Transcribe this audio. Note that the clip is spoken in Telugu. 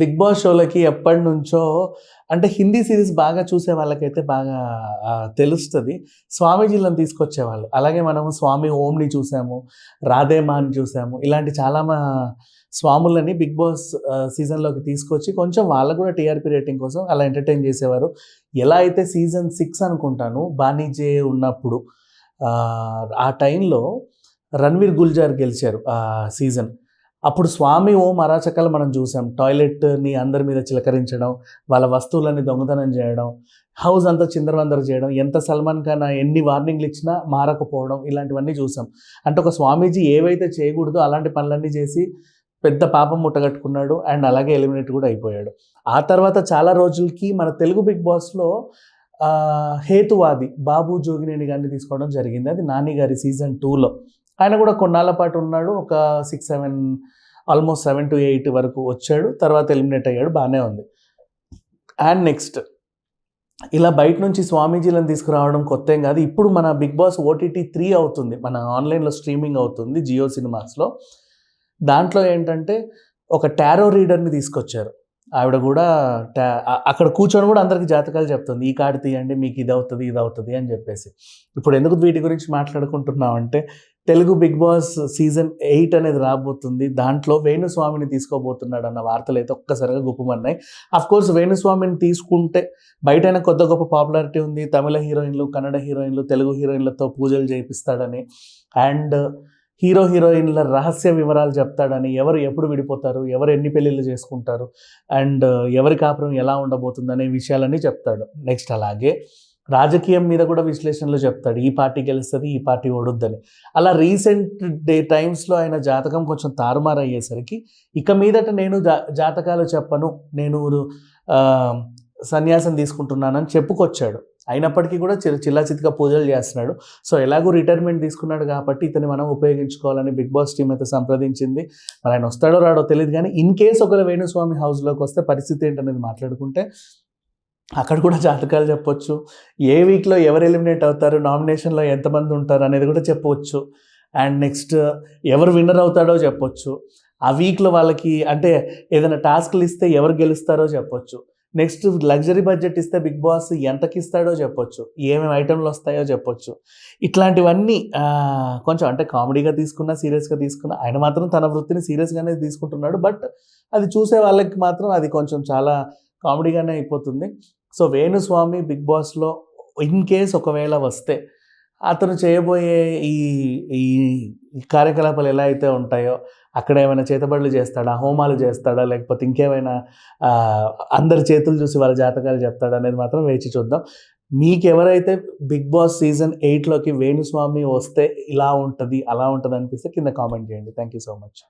బిగ్ బాస్ షోలకి ఎప్పటినుంచో అంటే హిందీ సీరీస్ బాగా చూసే వాళ్ళకైతే బాగా తెలుస్తది. స్వామీజీలను తీసుకొచ్చేవాళ్ళు. అలాగే మనము స్వామి ఓంని చూసాము, రాధేమాని చూసాము. ఇలాంటి చాలా స్వాములని బిగ్ బాస్ సీజన్‌లోకి తీసుకొచ్చి కొంచెం వాళ్ళకి కూడా టీఆర్పీ రేటింగ్ కోసం అలా ఎంటర్‌టైన్ చేసేవారు. ఎలా అయితే సీజన్ 6 అనుకుంటాను 'బానీజే' ఉన్నప్పుడు ఆ టైంలో 'రణ్వీర్ గుల్జార్' గెలిచారు ఆ సీజన్. అప్పుడు స్వామి ఓం అరాచకాలు మనం చూసాం. టాయిలెట్‌ని అందరి మీద చిలకరించడం, వాళ్ళ వస్తువులన్నీ దొంగతనం చేయడం, హౌస్ అంతా చిందరవందర చేయడం, ఎంత సల్మాన్ ఖాన్ ఎన్ని వార్నింగ్‌లు ఇచ్చినా మారకపోవడం ఇలాంటివన్నీ చూసాం. అంటే ఒక స్వామీజీ ఏవైతే చేయకూడదో అలాంటి పనులన్నీ చేసి పెద్ద పాపం ముట్టగట్టుకున్నాడు. అండ్ అలాగే ఎలిమినేట్ కూడా అయిపోయాడు. ఆ తర్వాత చాలా రోజులకి మన తెలుగు బిగ్ బాస్‌లో హేతువాది బాబు జోగినేని గారిని తీసుకోవడం జరిగింది. అది 'నాని' గారి సీజన్ 2లో. ఆయన కూడా కొన్నాళ్ళ పాటు ఉన్నాడు. ఒక 6, 7 ఆల్మోస్ట్ 7-8 వరకు వచ్చాడు. తర్వాత ఎలిమినేట్ అయ్యాడు. బానే ఉంది. అండ్ నెక్స్ట్ ఇలా బయట నుంచి స్వామీజీలను తీసుకురావడం కొత్తేం కాదు. ఇప్పుడు మన బిగ్ బాస్ ఓటీటీ 3 అవుతుంది. మన ఆన్‌లైన్‌లో స్ట్రీమింగ్ అవుతుంది జియో సినిమాస్‌లో. దాంట్లో ఏంటంటే ఒక టారో రీడర్‌ని తీసుకొచ్చారు. ఆవిడ కూడా అక్కడ కూర్చొని కూడా అందరికి జాతకాలు చెప్తుంది. ఈ కార్డ్ తీయండి మీకు ఇదవుతది, ఇదవుతది అని చెప్పేసి. ఇప్పుడు ఎందుకు వీటి గురించి మాట్లాడుకుంటున్నాం అంటే తెలుగు బిగ్ బాస్ సీజన్ 8 అనేది రాబోతుంది. దాంట్లో వేణుస్వామిని తీసుకోబోతున్నాడు అన్న వార్తలైతే ఒక్కసారిగా గుప్పుమన్నాయి. అఫ్‌కోర్స్ వేణుస్వామిని తీసుకుంటే బయటైనా కొద్ది గొప్ప పాపులారిటీ ఉంది. తమిళ హీరోయిన్లు, కన్నడ హీరోయిన్లు, తెలుగు హీరోయిన్లతో పూజలు చేపిస్తాడని అండ్ హీరోయిన్ల రహస్య వివరాలు చెప్తాడని, ఎవరు ఎప్పుడు విడిపోతారు, ఎవరు ఎన్ని పెళ్ళిళ్ళు చేసుకుంటారు అండ్ ఎవరి కాపురం ఎలా ఉండబోతుందనే విషయాలన్నీ చెప్తాడు. నెక్స్ట్ అలాగే రాజకీయం మీద కూడా విశ్లేషణలు చెప్తాడు. ఈ పార్టీ గెలుస్తుంది, ఈ పార్టీ ఓడుద్దని. అలా రీసెంట్ టైమ్స్లో ఆయన జాతకం కొంచెం తారుమారు అయ్యేసరికి ఇక మీదట నేను జాతకాలు చెప్పను, నేను సన్యాసం తీసుకుంటున్నానని చెప్పుకొచ్చాడు. అయినప్పటికీ కూడా చిల్లాచితిగా పూజలు చేస్తున్నాడు. సో ఎలాగో రిటైర్మెంట్ తీసుకున్నాడు కాబట్టి ఇతన్ని మనం ఉపయోగించుకోవాలని బిగ్ బాస్ టీమ్ అయితే సంప్రదించింది. మరి ఆయన వస్తాడో రాడో తెలియదు కానీ ఇన్ కేస్ ఒకవేళ వేణుస్వామి హౌస్లోకి వస్తే పరిస్థితి ఏంటనేది మాట్లాడుకుంటే అక్కడ కూడా జాతకాలు చెప్పొచ్చు. ఏ వీక్లో ఎవరు ఎలిమినేట్ అవుతారు, నామినేషన్లో ఎంతమంది ఉంటారు అనేది కూడా చెప్పవచ్చు. అండ్ నెక్స్ట్ ఎవరు విన్నర్ అవుతాడో చెప్పొచ్చు. ఆ వీక్లో వాళ్ళకి అంటే ఏదైనా టాస్క్లు ఇస్తే ఎవరు గెలుస్తారో చెప్పొచ్చు. నెక్స్ట్ లగ్జరీ బడ్జెట్ ఇస్తే బిగ్ బాస్ ఎంతకి ఇస్తాడో చెప్పొచ్చు. ఏమేమి ఐటెంలు వస్తాయో చెప్పొచ్చు. ఇట్లాంటివన్నీ కొంచెం అంటే కామెడీగా తీసుకున్నా, సీరియస్గా తీసుకున్నా ఆయన మాత్రం తన వృత్తిని సీరియస్గానే తీసుకుంటున్నాడు. బట్ అది చూసే వాళ్ళకి మాత్రం అది కొంచెం చాలా కామెడీగానే అయిపోతుంది. సో వేణుస్వామి బిగ్ బాస్లో ఇన్ కేస్ ఒకవేళ వస్తే అతను చేయబోయే ఈ ఈ కార్యకలాపాలు ఎలా అయితే ఉంటాయో అక్కడ ఏమైనా చేతబడులు చేస్తాడా, హోమాలు చేస్తాడా, లేకపోతే ఇంకేమైనా అందరి చేతులు చూసి వాళ్ళ జాతకాలు చెప్తాడా అనేది మాత్రం వేచి చూద్దాం. మీకెవరైతే బిగ్ బాస్ సీజన్ 8లోకి వేణుస్వామి వస్తే ఇలా ఉంటుంది, అలా ఉంటుంది అనిపిస్తే కింద కామెంట్ చేయండి. Thank you so much.